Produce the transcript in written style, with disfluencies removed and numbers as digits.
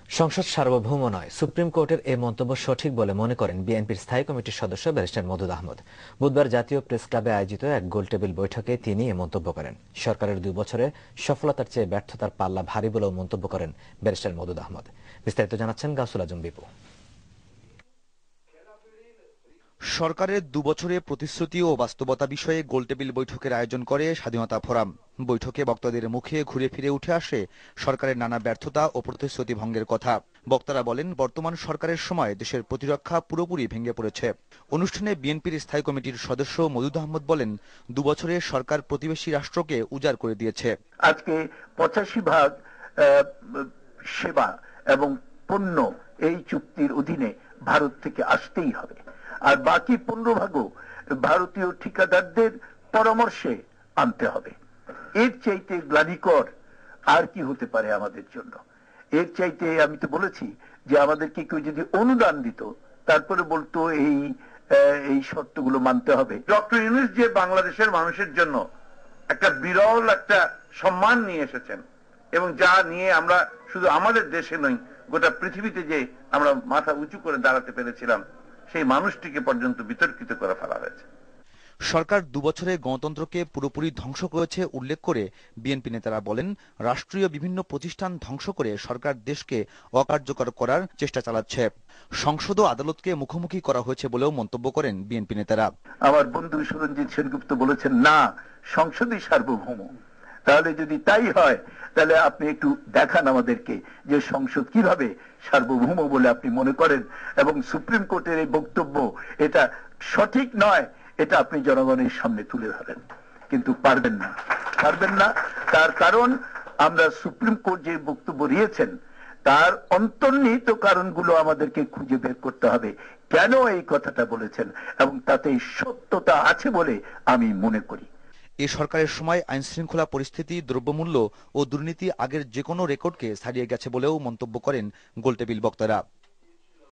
সংসদ সার্বভৌম নয়, সুপ্রিম কোর্টের এই মন্তব্য সঠিক বলে মনে করেন বিএনপির স্থায়ী কমিটির সদস্য ব্যারিস্টার মওদুদ আহমদ। বুধবার জাতীয় প্রেস ক্লাবে আয়োজিত এক গোলটেবিল বৈঠকে তিনি এ মন্তব্য করেন। সরকারের 2 বছরে সফলতার চেয়ে ব্যর্থতার পাল্লা ভারী বলেও মন্তব্য করেন ব্যারিস্টার মওদুদ আহমদ। বিস্তারিত জানাচ্ছেন গাউসুল আজম বিপু। সরকারের 2 বছরে প্রতিশ্রুতি ও বাস্তবতা বিষয়ে গোলটেবিল বৈঠকের আয়োজন করে স্বাধীনতা ফোরাম। বৈঠকে বক্তাদের মুখে ঘুরে ফিরে উঠে আসে সরকারের নানা ব্যর্থতা ও প্রতিশ্রুতি ভঙ্গের কথা। বক্তারা বলেন, বর্তমান সরকারের সময় দেশের প্রতিরক্ষা পুরোপুরি ভেঙে পড়েছে। অনুষ্ঠানে বিএনপির স্থায়ী কমিটির সদস্য মওদুদ আহমদ বলেন, 2 বছরে সরকার প্রতিবেশী রাষ্ট্রকে উজাড় করে দিয়েছে। আজকে 85% সেবা এবং পণ্য এই চুক্তির অধীনে ভারত থেকে আসতেই হবে, আর বাকি 15% ভারতীয় ঠিকাদারদের পরামর্শে আনতে হবে। এর চাইতে গ্লানিকর আর কি হতে পারে আমাদের জন্য? এর চাইতে আমি তো বলেছি যে আমাদেরকে কেউ যদি অনুদান দিত, তারপরে বলতো এই শর্তগুলো মানতে হবে। ডক্টর ইউনূস যে বাংলাদেশের মানুষের জন্য একটা বিরল একটা সম্মান নিয়ে এসেছেন, এবং যা নিয়ে আমরা শুধু আমাদের দেশে নয়, গোটা পৃথিবীতে যে আমরা মাথা উঁচু করে দাঁড়াতে পেরেছিলাম, সেই মানুষটিকে পর্যন্ত বিতর্কিত করে ফেলা হয়েছে। সরকার 2 বছরে গণতন্ত্রকে পুরোপুরি ধ্বংস করেছে উল্লেখ করে বিএনপি নেতারা বলেন, রাষ্ট্রীয় বিভিন্ন প্রতিষ্ঠান ধ্বংস করে সরকার দেশকে অকার্যকর করার চেষ্টা চালাচ্ছে। সংসদ ও আদালতকে মুখোমুখি করা হয়েছে বলেও মন্তব্য করেন বিএনপি নেতারা। আমার বন্ধু সুরঞ্জিত সেনগুপ্ত বলেছেন, না, সংসদই সার্বভৌম। তাহলে যদি তাই হয়, তাহলে আপনি একটু দেখান আমাদেরকে যে সংসদ কিভাবে সার্বভৌম বলে আপনি মনে করেন, এবং সুপ্রিম কোর্টের এই বক্তব্য এটা সঠিক নয়, এটা আপনি জনগণের সামনে তুলে ধরেন। কিন্তু পারবেন না। তার কারণ আমরা সুপ্রিম কোর্ট যে বক্তব্য দিয়েছেন তার অন্তর্নিহিত কারণগুলো আমাদেরকে খুঁজে বের করতে হবে, কেন এই কথাটা বলেছেন, এবং তাতে সত্যতা আছে বলে আমি মনে করি। এ সরকারের সময় আইন শৃঙ্খলা পরিস্থিতি, দ্রব্যমূল্য ও দুর্নীতি আগের যে কোনো রেকর্ডকে ছাড়িয়ে গেছে বলেও মন্তব্য করেন গোলটেবিল বক্তারা।